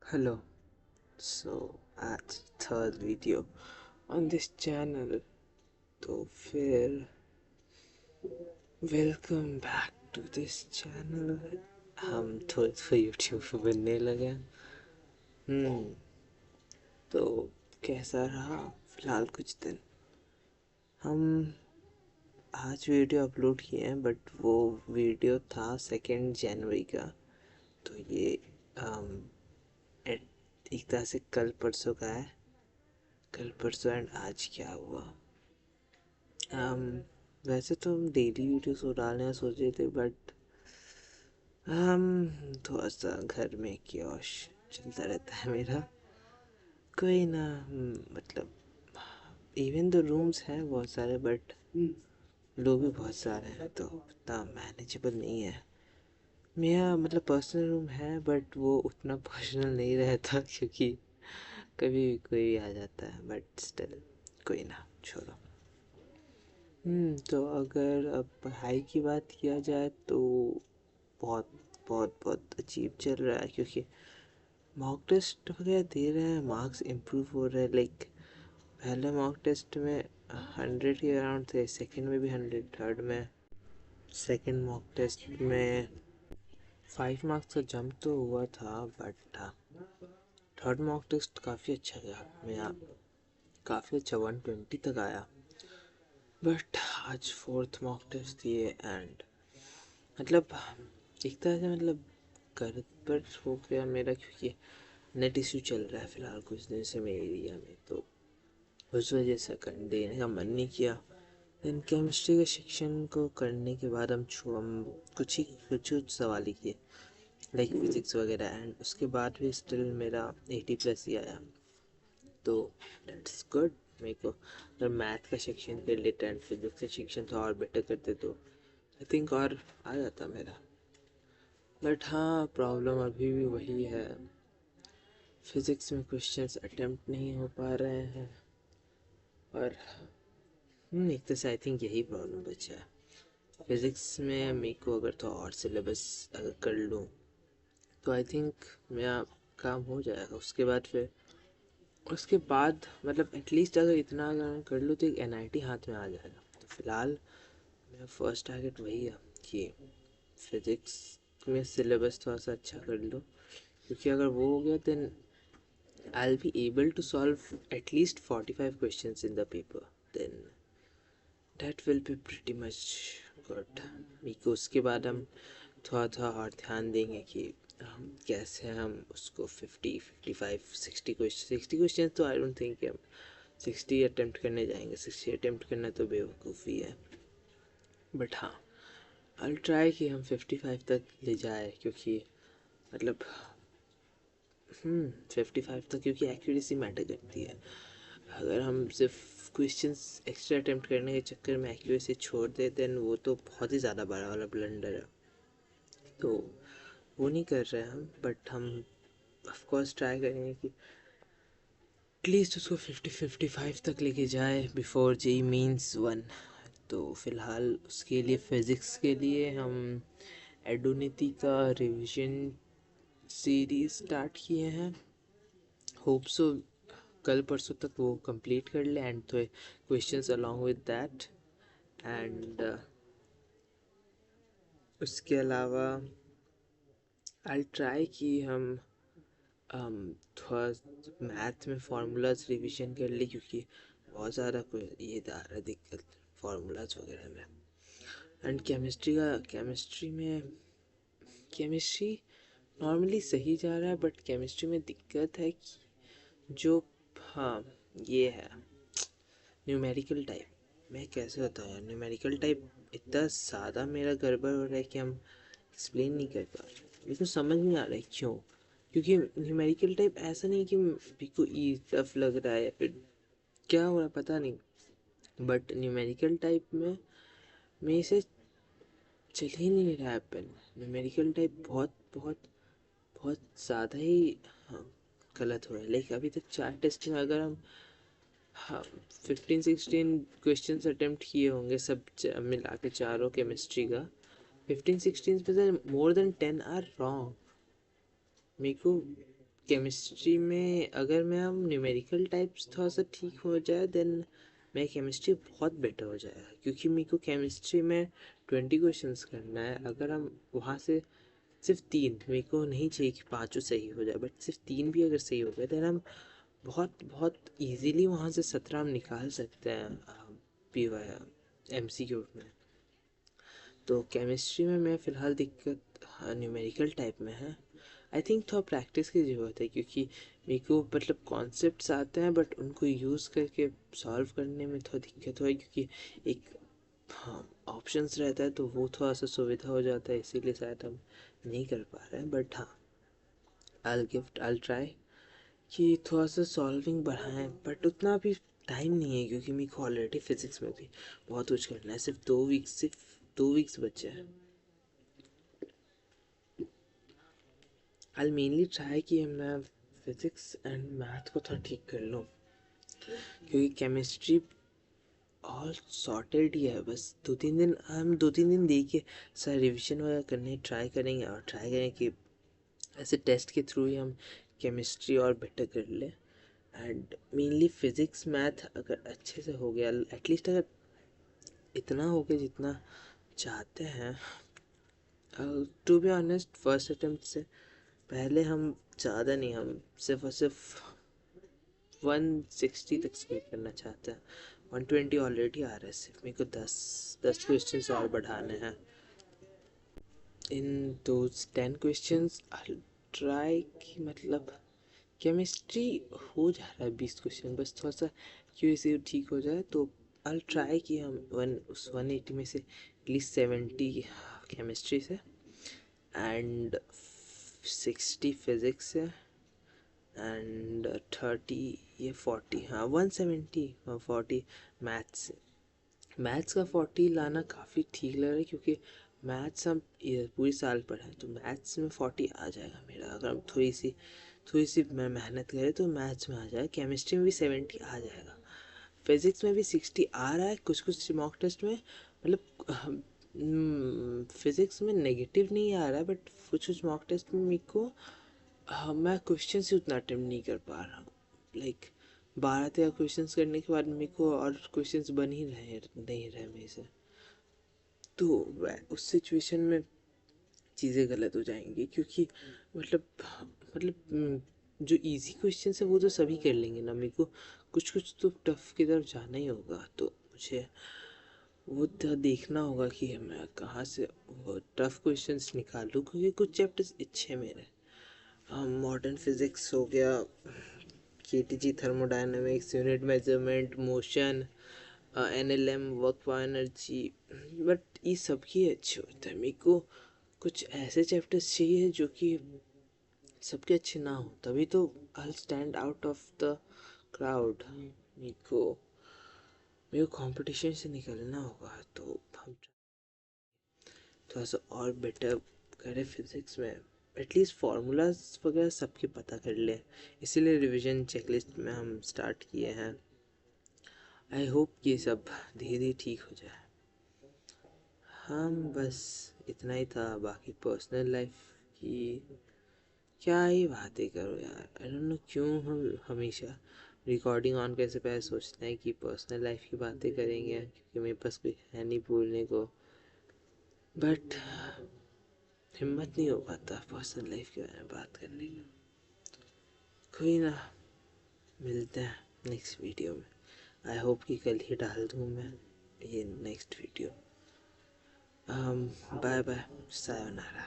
Hello, so आज third video on this channel. तो फिर welcome back to this channel. हम थोड़े थोड़े यूट्यूब पे बनने लगे। तो कैसा रहा फिलहाल कुछ दिन। हम आज वीडियो अपलोड किए हैं बट वो वीडियो था 2 जनवरी का। तो ये एक तरह से कल परसों का है। कल परसों एंड आज क्या हुआ। um, वैसे तो हम डेली वीडियोस डालने का सोच रहे थे बट हम थोड़ा सा घर में क्योश चलता रहता है मेरा। कोई ना। मतलब इवन तो रूम्स हैं बहुत सारे बट लोग भी बहुत सारे हैं तो उतना मैनेजेबल नहीं है। मेरा मतलब पर्सनल रूम है बट वो उतना पर्सनल नहीं रहता क्योंकि कभी भी कोई आ जाता है बट स्टिल कोई ना छोड़ो। तो अगर अब पढ़ाई की बात किया जाए तो बहुत बहुत बहुत अजीब चल रहा है क्योंकि मॉक टेस्ट वगैरह दे रहे हैं, मार्क्स इम्प्रूव हो रहे हैं। लाइक पहले मॉक टेस्ट में 100 के अराउंड थे, सेकंड में भी 100, थर्ड में सेकंड मॉक टेस्ट में 5 मार्क्स का जंप तो हुआ था बट थर्ड मॉक टेस्ट काफ़ी अच्छा गया मेरा, काफ़ी अच्छा 120 तक आया। बट आज फोर्थ मॉक टेस्ट दिए एंड मतलब एक तरह से मतलब घर पर हो गया मेरा क्योंकि नेट इशू चल रहा है फ़िलहाल कुछ दिन से मेरे एरिया में। तो उस वजह से देने का मन नहीं किया। देन केमिस्ट्री के सेक्शन को करने के बाद हम कुछ सवाल ही किए लाइक फिजिक्स वगैरह एंड उसके बाद भी स्टिल मेरा 80+ ही आया। तो दैट्स गुड। मेरे को अगर मैथ का सेक्शन कर लेता एंड फिजिक्स का सेक्शन तो और बेटर करते तो आई थिंक और आ जाता मेरा। बट हाँ, प्रॉब्लम अभी भी वही है, फिज़िक्स में क्वेश्चंस अटेम्प्ट नहीं हो पा रहे हैं। और एक तरह से आई थिंक यही प्रॉब्लम बचा है फिज़िक्स में। मेरे को अगर तो और सिलेबस अगर कर लूँ तो आई थिंक मेरा काम हो जाएगा। उसके बाद मतलब एटलीस्ट अगर इतना अगर मैं कर लूँ तो एक NIT हाथ में आ जाएगा। तो फ़िलहाल मेरा फर्स्ट टारगेट वही है कि फ़िज़िक्स में सिलेबस थोड़ा सा अच्छा कर लो, क्योंकि अगर वो हो गया then I'll be able to solve at least 45 questions in the paper. Then that will be pretty much good. because उसके बाद हम थोड़ा थोड़ा और ध्यान देंगे कि हम कैसे हम उसको 50 55 60 क्वेश्चन तो आई डोंट थिंक हम 60 अटेम्प्ट करने जाएंगे। 60 अटेम्प्ट करना तो बेवकूफ़ी है। बट हाँ, आई ट्राई कि हम 55 तक ले जाए क्योंकि मतलब 55 तक, क्योंकि एक्यूरेसी मैटर करती है। अगर हम सिर्फ क्वेश्चंस एक्स्ट्रा अटेम्प्ट करने के चक्कर में एक्यूरेसी छोड़ देते हैं वो तो बहुत ही ज़्यादा बड़ा वाला ब्लंडर है। तो वो नहीं कर रहे हैं हम, बट हम ऑफ कोर्स ट्राई करेंगे कि एटलीस्ट उसको 55 तक लेके जाए बिफोर JEE मीन्स 1। तो फ़िलहाल उसके लिए फ़िज़िक्स के लिए हम एडोनिटी का रिवीजन सीरीज़ स्टार्ट किए हैं। होप सो कल परसों तक वो कंप्लीट कर ले एंड तो questions along with that. And उसके अलावा आई ट्राई कि हम थोड़ा मैथ में फार्मूलाज रिवीजन कर ले क्योंकि बहुत ज़्यादा कोई ये आ रहा है दिक्कत फार्मूलाज वगैरह में। एंड केमिस्ट्री नॉर्मली सही जा रहा है बट केमिस्ट्री में दिक्कत है कि जो हाँ ये है न्यूमेरिकल टाइप। मैं कैसे बताऊँ यार, न्यूमेरिकल टाइप इतना ज़्यादा मेरा गड़बड़ हो रहा है कि हम एक्सप्लेन नहीं कर पा रहे। मेरे को समझ नहीं आ रहा है क्यों, क्योंकि न्यूमेरिकल टाइप ऐसा नहीं कि मेरे को ई टफ लग रहा है या फिर क्या हो रहा है पता नहीं, बट न्यूमेरिकल टाइप में मेरे से चल ही नहीं रहा है पेन। न्यूमेरिकल टाइप बहुत बहुत बहुत ज़्यादा ही हाँ, गलत हो रहा है। लाइक अभी तक 4 टेस्ट में अगर हम हाँ 15-16 क्वेश्चन अटेम्प्ट किए होंगे सब मिला के चारों केमिस्ट्री का, 15-16 में से मोर देन 10 आर रॉन्ग। मेरे को केमिस्ट्री में अगर मैं हम न्यूमेरिकल टाइप्स थोड़ा सा ठीक हो जाए देन मैं केमिस्ट्री बहुत बेटर हो जाएगा, क्योंकि मेरे को केमिस्ट्री में 20 क्वेश्चंस करना है। अगर हम वहाँ से सिर्फ 3, मेरे को नहीं चाहिए कि पाँचों सही हो जाए, बट सिर्फ 3 भी अगर सही हो गए देन हम बहुत बहुत ईजीली वहाँ से 17 हम निकाल सकते हैं पी वाई MCQ में। तो केमिस्ट्री में मैं फ़िलहाल दिक्कत न्यूमेरिकल टाइप में है। आई थिंक थोड़ा प्रैक्टिस की ज़रूरत है, क्योंकि मेरे को मतलब कॉन्सेप्ट्स आते हैं बट उनको यूज़ करके सॉल्व करने में थोड़ा दिक्कत हुआ है, क्योंकि एक ऑप्शंस रहता है तो वो थोड़ा सा सुविधा हो जाता है, इसीलिए शायद हम नहीं कर पा रहे हैं। बट हाँ, I'll try कि थोड़ा सा सॉल्विंग बढ़ाएं, बट उतना भी टाइम नहीं है, क्योंकि मेरे को ऑलरेडी फिज़िक्स में भी बहुत कुछ करना है। सिर्फ 2 वीक्स बचे हैं। I'll mainly try कि मैं फिज़िक्स एंड मैथ को थोड़ा ठीक कर लूँ, क्योंकि केमिस्ट्री ऑल सॉर्टेड ही है। बस 2-3 दिन दे के सर रिविजन वगैरह करने ट्राई करेंगे, और ट्राई करें कि ऐसे टेस्ट के थ्रू ही हम केमिस्ट्री और बेटर कर लें। एंड मेनली फिज़िक्स मैथ अगर अच्छे से हो गया, एटलीस्ट अगर इतना हो गया जितना चाहते हैं, to be honest first attempt से पहले हम ज़्यादा नहीं, हम सिर्फ और सिर्फ 160 तक स्कोर करना चाहते हैं। 120 ऑलरेडी आ रहा है, सिर्फ मेरे को 10 क्वेश्चन और बढ़ाने हैं। In those 10 questions I try कि मतलब केमिस्ट्री हो जा रहा है 20 क्वेश्चन, बस थोड़ा सा क्यूसी ठीक हो जाए तो आई ट्राई कि हम 180 में से एटलीस्ट 70 केमिस्ट्री से एंड 60 फिज़िक्स से एंड 30 ये 40, हाँ 170 40 मैथ्स। मैथ्स का 40 लाना काफ़ी ठीक लग रहा है, क्योंकि मैथ्स हम पूरी साल पढ़े तो मैथ्स में 40 आ जाएगा मेरा। अगर हम थोड़ी सी मैं मेहनत करें तो मैथ्स में आ जाएगा। केमिस्ट्री में भी 70 आ जाएगा, फिज़िक्स में भी 60 आ रहा है कुछ कुछ मॉक टेस्ट में। मतलब फिज़िक्स में नेगेटिव नहीं आ रहा है, बट कुछ कुछ मॉक टेस्ट में मेरे को मैं क्वेश्चन ही उतना अटेम्प्ट नहीं कर पा रहा हूँ। लाइक 12-13 क्वेश्चंस करने के बाद मेरे को और क्वेश्चंस बन ही नहीं रहे मेरे से। तो उस सिचुएशन में चीज़ें गलत हो जाएंगी, क्योंकि मतलब जो इजी क्वेश्चन है वो तो सभी कर लेंगे ना, मेरे को कुछ कुछ तो टफ की तरफ जाना ही होगा। तो मुझे वो देखना होगा कि मैं कहाँ से वो टफ क्वेश्चंस निकालूँ, क्योंकि कुछ चैप्टर्स अच्छे मेरे मॉडर्न फिज़िक्स हो गया, KTG thermodynamics, unit measurement, motion, NLM work for energy, but ये सब ही अच्छे होते हैं। मेरे को कुछ ऐसे चैप्टर्स चाहिए जो कि सबके अच्छे ना हो, तभी तो I stand out of the crowd. मेरे को कंपटीशन से निकलना होगा, तो हम थोड़ा सा और बेटर करें फिज़िक्स में, एटलीस्ट फार्मूलाज वगैरह सबके पता कर ले। इसीलिए रिवीजन चेकलिस्ट में हम स्टार्ट किए हैं। आई होप ये सब धीरे धीरे ठीक हो जाए। हम बस इतना ही था। बाकी पर्सनल लाइफ की क्या ही बातें करो यार, आई डोंट नो क्यों हम हमेशा रिकॉर्डिंग ऑन करने से पहले सोचते हैं कि पर्सनल लाइफ की बातें करेंगे, क्योंकि मेरे पास कोई है नहीं बोलने को। बट हिम्मत नहीं हो पाता पर्सनल लाइफ के बारे में बात करने का। कोई ना, मिलते हैं नेक्स्ट वीडियो में। आई होप कि कल ही डाल दूँ मैं ये next video. Bye bye, sayonara.